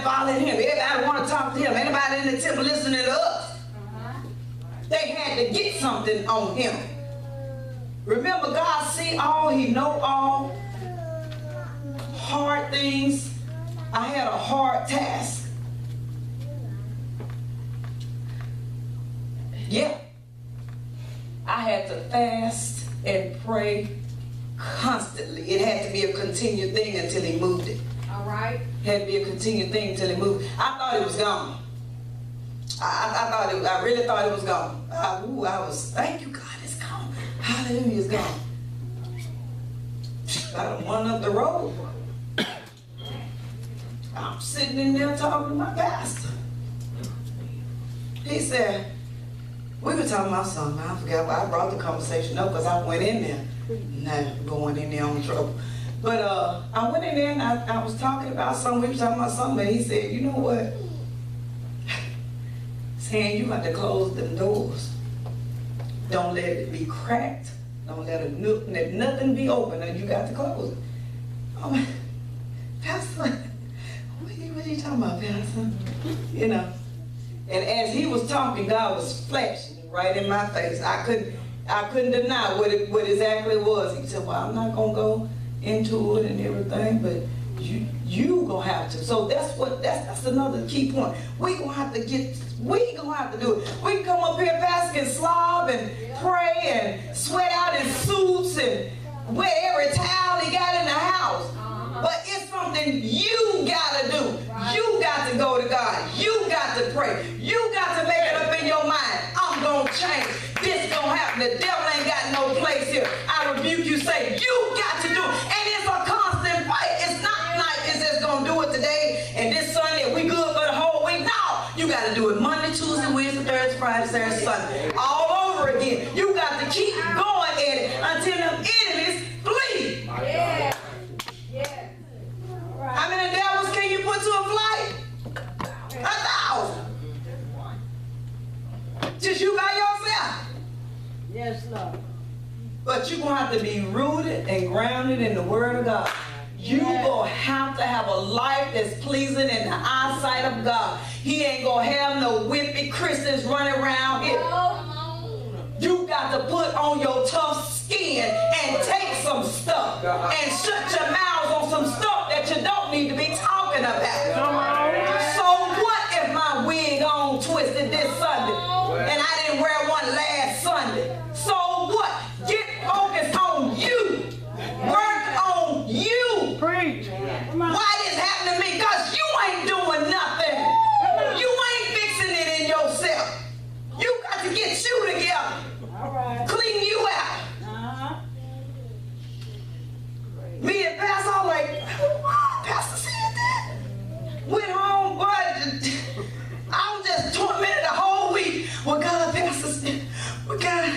following him. Everybody want to talk to him. Anybody in the temple listening to us. They had to get something on him. Remember, God see all. He know all. Hard things. I had a hard task. Yeah. I had to fast and pray constantly. It had to be a continued thing until he moved it. All right. It had to be a continued thing until he moved it. I thought it was gone. I really thought it was gone. I was, thank you, God, it's gone. Hallelujah, it's gone. I done went up the road. I'm sitting in there talking to my pastor. He said, we were talking about something. I forgot why I brought the conversation up because I went in there. Not going in there on trouble. But I went in there and I was talking about something. We were talking about something. And he said, you know what? Saying you got to close them doors. Don't let it be cracked. Don't let nothing be open, and you got to close it. Oh, Pastor, what are you talking about, Pastor? You know. And as he was talking, God was flashing right in my face. I couldn't deny what exactly it was. He said, well, I'm not gonna go into it and everything, but you gonna have to. So that's another key point. We gonna have to do it. We can come up here, Pastor, and slob and pray and sweat out in suits and wear every towel he got in the house. But it's something you gotta do. You got to go to God. You got to pray. You got to make it up in your mind. I'm gonna change. This gonna happen. The devil ain't got no place here. I rebuke you, say you got to do it. And it's a constant fight. It's not like it's just gonna do it today and this Sunday we good for the whole week. No, you got to do it Monday, Tuesday, Wednesday, Thursday, Friday, Saturday, Sunday, all over again. You got to keep going at it until them enemies flee. Yeah. Yeah. How many devils can you put to a flight? 1,000. Just you by yourself. Yes, Lord. But you're going to have to be rooted and grounded in the Word of God. You're going to have a life that's pleasing in the eyesight of God. He ain't going to have no wimpy Christians running around here. You got to put on your tough skin and take some stuff and shut your mouths on some stuff that you don't need to be talking about. So what if my wig on twisted this Sunday and I didn't wear one last Sunday? So what? Get focused on you. Work on you. Preach. Why this happened to me? Because you ain't doing nothing. You ain't fixing it in yourself. You got to get you together. All right. Clean you out. Me and Pastor, I'm like, Pastor said that. Went home, but I was just tormented the whole week. Well, God, Pastor said, well, God,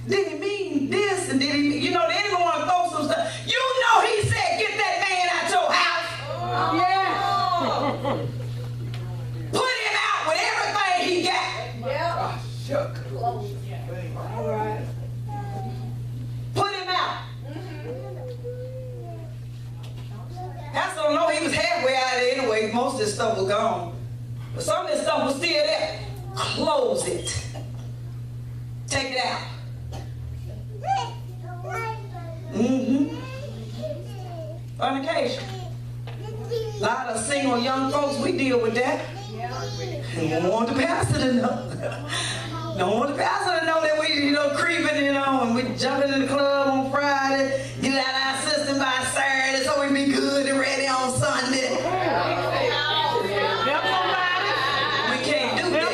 did he mean this? And did he, the enemy want to throw some stuff. You know he said, get that man out your house. Yeah. Put him out with everything he got. Yeah. Shuck. All right. Put him out. Pastor don't know he was halfway out of it anyway. Most of this stuff was gone. But some of this stuff was still there. Close it. Take it out. Fornication. A lot of single young folks, we deal with that. We don't want the pastor to know. Don't want the pastor to know that we, creeping, and we jumping in the club on Friday, get out our system by Saturday, so we be good and ready on Sunday. We can't do that.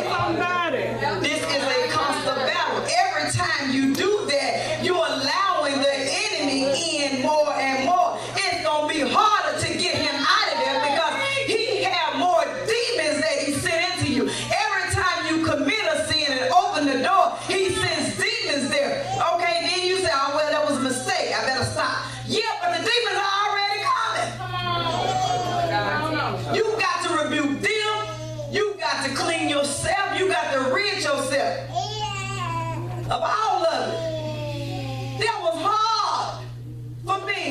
This is a constant battle. Every time you do that, you're allowing the enemy in more and more. It's going to be harder to get him out of there because he have more demons that he sent into you. Every time you commit a sin and open the door, he sends demons there. Okay, then you say, oh, well, that was a mistake. I better stop. Yeah, but the demons are already coming. You got to rebuke them. You got to clean yourself. You got to rid yourself of all of it. That was hard for me.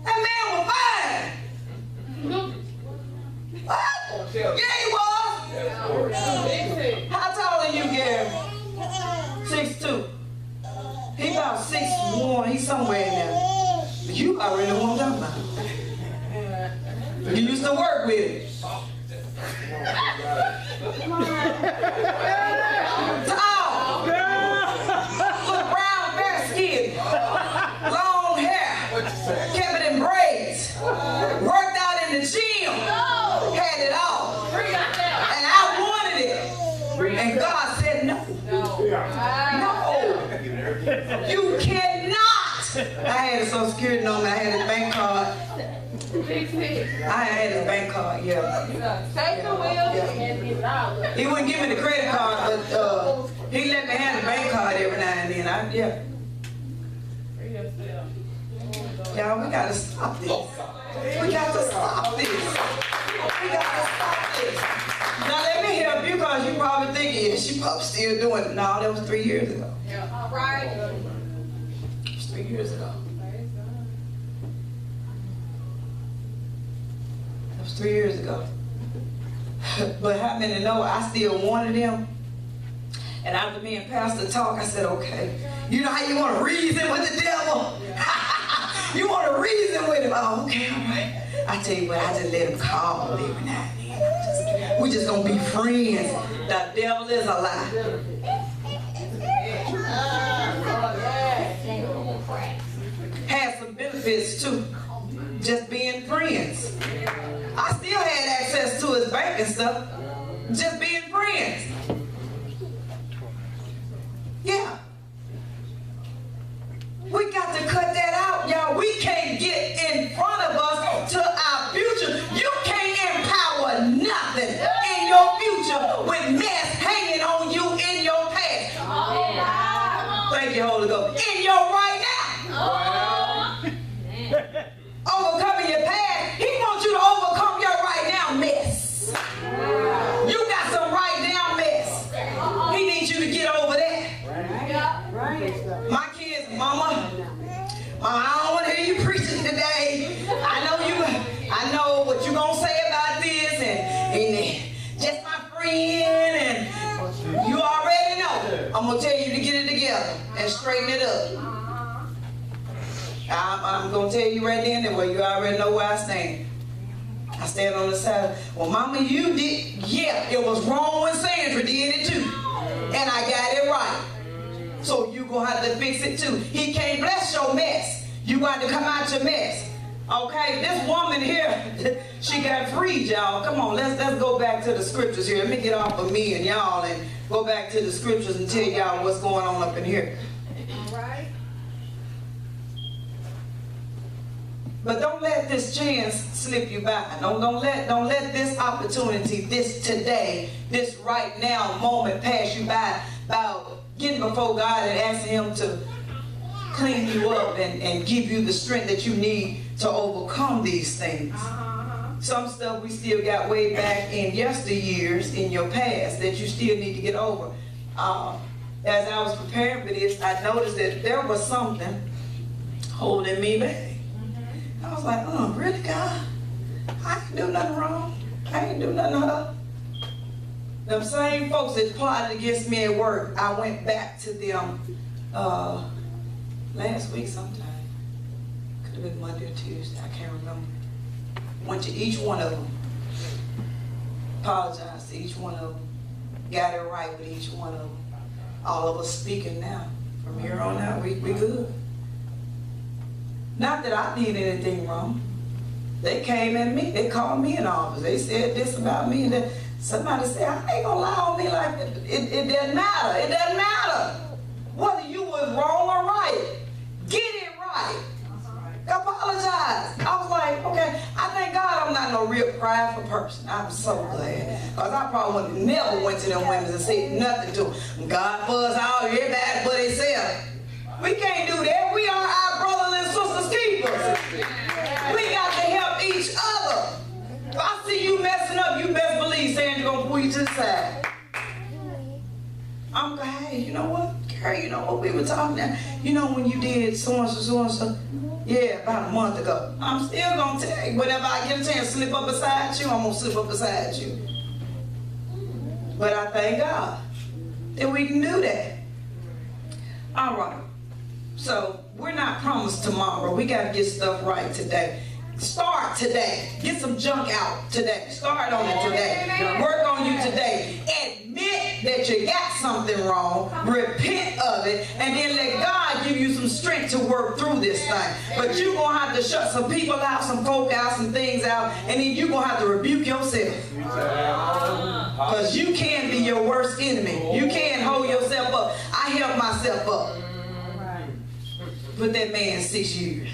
That man was fine. know who I'm talking about. You used to work with it. Tall. Little brown, fair skin. Long hair. Kept it in braids. Worked out in the gym. Had it all. And I wanted it. And God said no. No. You cannot. I had a Social Security number. I had a bank card. I had a bank card, yeah. Take the wheel and get out. He wouldn't give me the credit card, but he let me have the bank card every now and then. Yeah. Y'all, we gotta stop this. We got to stop this. We got to stop this. Now let me help you, because you probably thinking, yeah, she probably still doing it. No, that was 3 years ago. All right. It was 3 years ago. That was 3 years ago. But how many know I still wanted him? And after me and Pastor talk, I said, okay. You know how you want to reason with the devil? You want to reason with him? Oh, okay, all right. I tell you what, I just let him call every now and then. We just gonna be friends. The devil is a lie. Had some benefits too, just being friends. I still had access to his bank and stuff, just being friends. Yeah. We got to cut that out, y'all. We can't get in front of us to our future. You can't empower nothing in your future with mess hanging on you in your past. Thank you, Holy Ghost. In your right now. Overcoming your past. He wants you to overcome your right now mess. You got some right now mess. He needs you to get over that. My kids, Mama, I don't want to hear you preaching today. I know what you're going to say about this, and just my friend, and you already know. I'm going to tell you to get it together and straighten it up. I'm going to tell you right then, well, you already know where I stand. I stand on the side. Well, Mama, you did. Yeah, it was wrong when Sandra did it too. And I got it right. So you gonna have to fix it too. He can't bless your mess. You got to come out your mess. Okay, this woman here, she got freed, y'all. Come on, let's go back to the scriptures here. Let me get off of me and y'all and go back to the scriptures and tell y'all what's going on up in here. All right. But don't let this chance slip you by. Don't let this opportunity, this today, this right now moment pass you by about getting before God and asking him to clean you up and give you the strength that you need to overcome these things. Some stuff we still got way back in yesteryears in your past that you still need to get over. As I was preparing for this, I noticed that there was something holding me back. I was like, oh, really, God? I ain't do nothing wrong. I ain't do nothing wrong. Them same folks that plotted against me at work, I went back to them last week sometime. Could have been Monday or Tuesday, I can't remember. Went to each one of them. Apologized to each one of them. Got it right with each one of them. All of us speaking now. From here on out, we good. Not that I did anything wrong. They came at me. They called me in office. They said this about me and that. Somebody said, I ain't gonna lie on me like that. It doesn't matter. It doesn't matter whether you was wrong or right. Get it right. Apologize. I was like, okay, I thank God I'm not no real prideful person. I'm so glad. Because I probably would never went to them women and said nothing to them. God for us all, everybody but themselves. We can't do that. We are our brothers and sisters keepers. We got to help each other. If I see you messing up, you best believe Sandra's going to pull you to the side. I'm going, hey, you know what? Carrie, you know what we were talking about? You know when you did so-and-so, so-and-so? Yeah, about a month ago. I'm still going to tell you. Whenever I get a chance to slip up beside you, I'm going to slip up beside you. But I thank God that we can do that. All right. So we're not promised tomorrow. We got to get stuff right today. Start today. Get some junk out today. Start on it today. Work on you today. Admit that you got something wrong. Repent of it. And then let God give you some strength to work through this thing. But you're going to have to shut some people out, some folk out, some things out. And then you're going to have to rebuke yourself. Because you can't be your worst enemy. You can't hold yourself up. I held myself up with that man 6 years.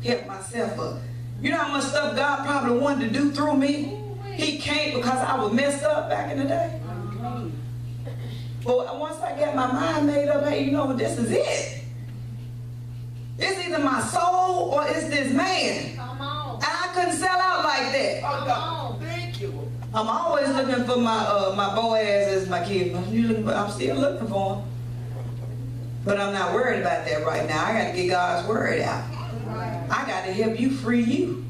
Help myself up. You know how much stuff God probably wanted to do through me? He can't because I was messed up back in the day. But once I get my mind made up, hey, you know what, this is it. It's either my soul or it's this man. Come on. And I couldn't sell out like that. Come on. Thank you. I'm always looking for my Boaz as my kid. I'm still looking for him. But I'm not worried about that right now. I got to get God's word out. I got to help you free you.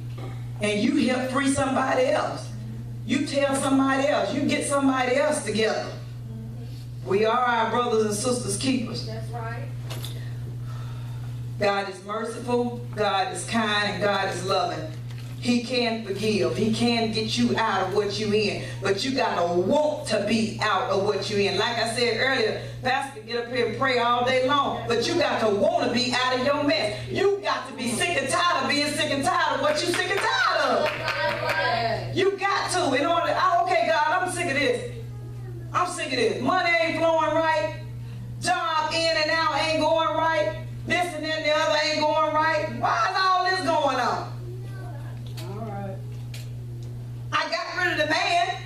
And you help free somebody else. You tell somebody else. You get somebody else together. We are our brothers and sisters keepers. That's right. God is merciful. God is kind. And God is loving. He can forgive. He can get you out of what you in. But you got to want to be out of what you in. Like I said earlier, Pastor can get up here and pray all day long. But you got to want to be out of your mess. You got to be sick and tired of being sick and tired of what you sick and tired of. You got to. In order, okay, God, I'm sick of this. I'm sick of this. Money ain't flowing right. Job in and out ain't going right. This and then the other ain't going right. Why is all this going on? I got rid of the man.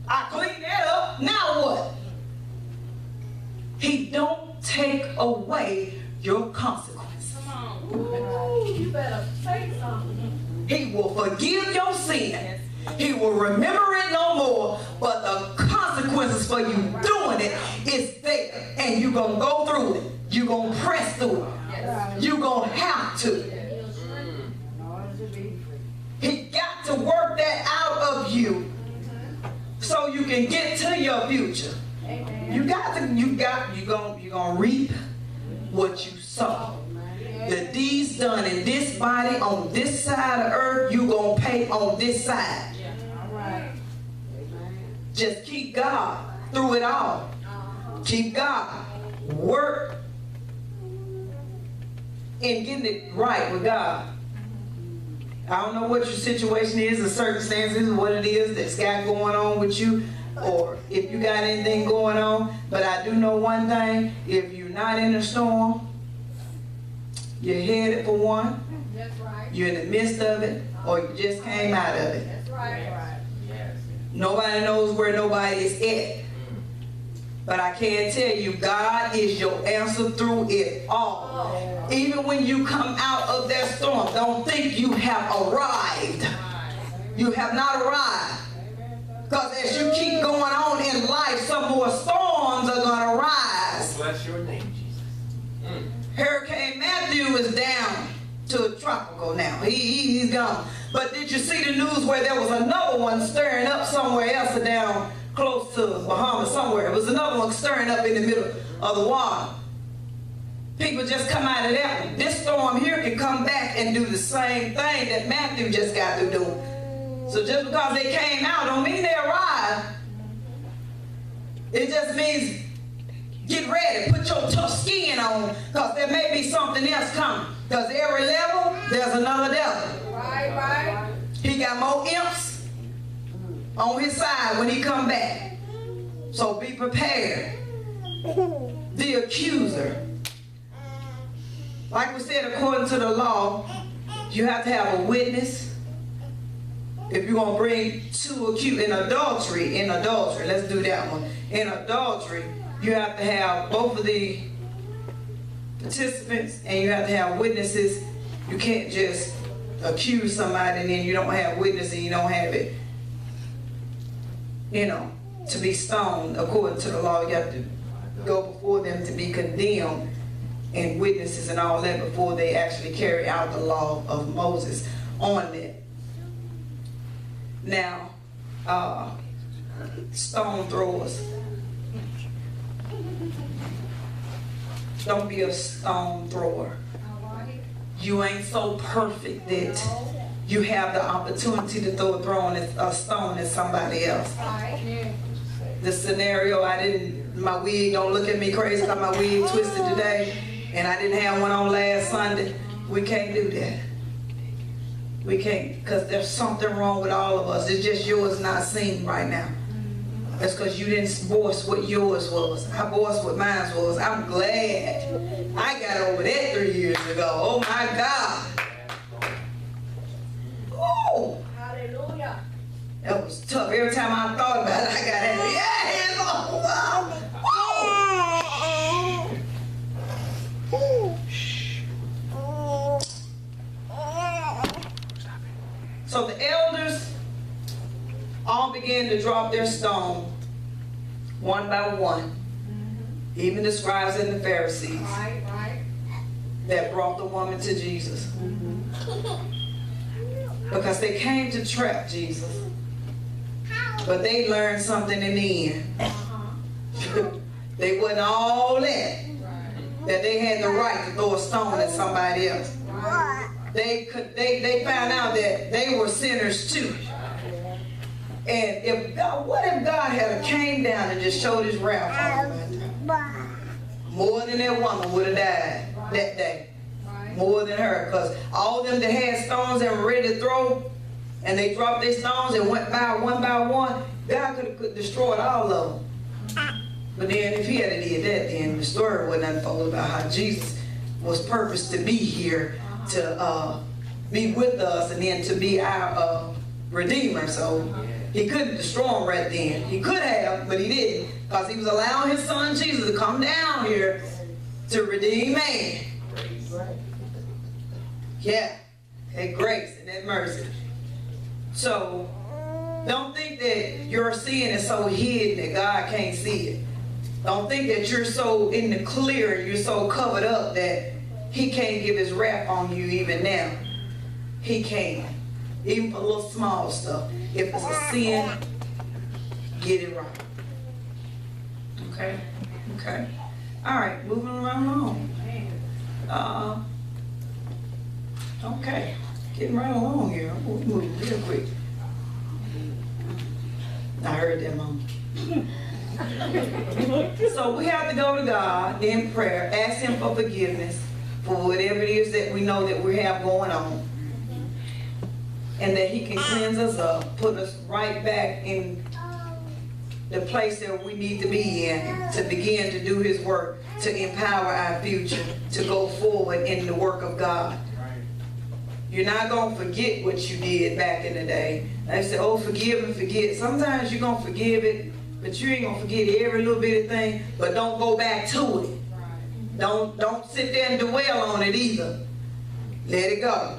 I cleaned that up. Now what? He don't take away your consequences. Come on. Ooh, you better say something. He will forgive your sin. He will remember it no more. But the consequences for you doing it is there. And you're going to go through it. You're going to press through it. Yes. You're going to have to. He got to work that out of you so you can get to your future. Amen. You're gonna reap what you sow. The deeds done in this body on this side of earth, you gonna pay on this side. All right. Just keep God through it all. Keep God. Work in getting it right with God. I don't know what your situation is, the circumstances, what it is that's got going on with you, or if you got anything going on. But I do know one thing: if you're not in a storm, you're headed for one. That's right. You're in the midst of it, or you just came out of it. That's right. Yes. Nobody knows where nobody is at. But I can tell you, God is your answer through it all. Even when you come out of that storm, don't think you have arrived. You have not arrived. Because as you keep going on in life, some more storms are going to rise. Bless your name, Jesus. Hurricane Matthew is down to a tropical now. He's gone. But did you see the news where there was another one stirring up somewhere else down close to Bahamas somewhere? It was another one stirring up in the middle of the water. People just come out of that one. This storm here can come back and do the same thing that Matthew just got to do. So just because they came out don't mean they arrived. It just means get ready. Put your tough skin on, because there may be something else coming. Because every level, there's another devil. Right. He got more imps on his side when he come back. So be prepared. The accuser. Like we said, according to the law, you have to have a witness. If you're going to bring two accused in adultery, let's do that one. In adultery, you have to have both of the participants and you have to have witnesses. You can't just accuse somebody and then you don't have witnesses and you don't have it, to be stoned. According to the law, you have to go before them to be condemned, and witnesses and all that before they actually carry out the law of Moses on that. Now, stone throwers. Don't be a stone thrower. All right. You ain't so perfect that you have the opportunity to throw a stone at somebody else. Right. Yeah. The scenario, my wig, don't look at me crazy because my wig twisted today, and I didn't have one on last Sunday. We can't do that. We can't, because there's something wrong with all of us. It's just yours not seen right now. That's because you didn't voice what yours was. I voiced what mine was. I'm glad I got over that 3 years ago. Oh my God. Oh, Hallelujah. that was tough. Every time I thought about it, I got happy. Yeah, oh, wow. So the elders all began to drop their stone one by one. Even the scribes and the Pharisees Right. Right. that brought the woman to Jesus. Because they came to trap Jesus. But they learned something in the end. They wasn't all that. That they had the right to throw a stone at somebody else. They found out that they were sinners too. And what if God had came down and just showed his wrath on them? More than that woman would have died that day. More than her. Because all them that had stones and were ready to throw, and they dropped their stones and went by one, God could have destroyed all of them. But then if he had did that, then the story would not unfold about how Jesus was purposed to be here to be with us and then to be our Redeemer. So he couldn't destroy him right then. He could have, but he didn't. Because he was allowing his son Jesus to come down here to redeem man. Yeah. That grace and that mercy. So don't think that your sin is so hidden that God can't see it. Don't think that you're so in the clear, you're so covered up that he can't give his wrath on you even now. He can. Even for little small stuff. If it's a sin, get it right. Okay? Okay. All right, moving right along. Okay, getting right along here. We're moving real quick. I heard that, Mom. So we have to go to God in prayer, ask him for forgiveness for whatever it is that we know that we have going on. And that he can cleanse us up, put us right back in the place that we need to be in to begin to do his work, to empower our future, to go forward in the work of God. You're not going to forget what you did back in the day. They say, oh, forgive and forget. Sometimes you're going to forgive it, but you ain't going to forget every little bit of thing, but don't go back to it. Don't sit there and dwell on it either. Let it go.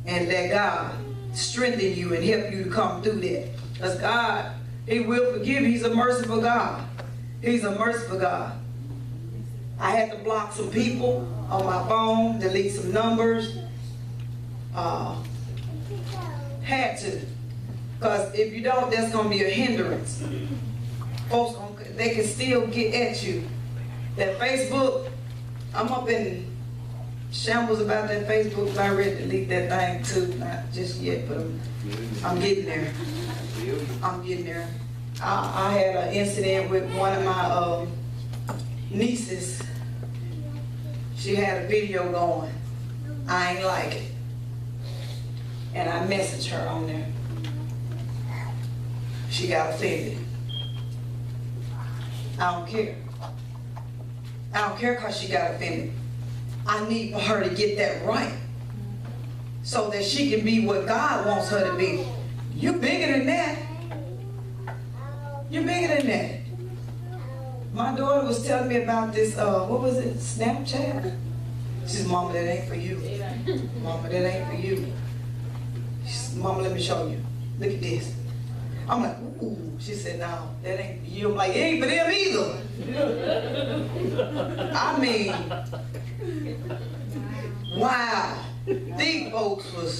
And let God strengthen you and help you to come through that. Because God, he will forgive. He's a merciful God. He's a merciful God. I had to block some people on my phone, delete some numbers. Had to. Because if you don't, that's going to be a hindrance. Folks, they can still get at you. That Facebook, I'm up in shambles about that Facebook. I ready to delete that thing too. Not just yet, but I'm getting there. I'm getting there. I had an incident with one of my nieces. She had a video going. I ain't like it. And I messaged her on there. She got offended. I don't care. I don't care because she got offended. I need for her to get that right so that she can be what God wants her to be. You're bigger than that. You're bigger than that. My daughter was telling me about this, what was it, Snapchat? She says, Mama, that ain't for you. Mama, that ain't for you. She says, Mama, let me show you. Look at this. I'm like, ooh. She said, no, that ain't for you. I'm like, it ain't for them either. I mean, wow. These folks was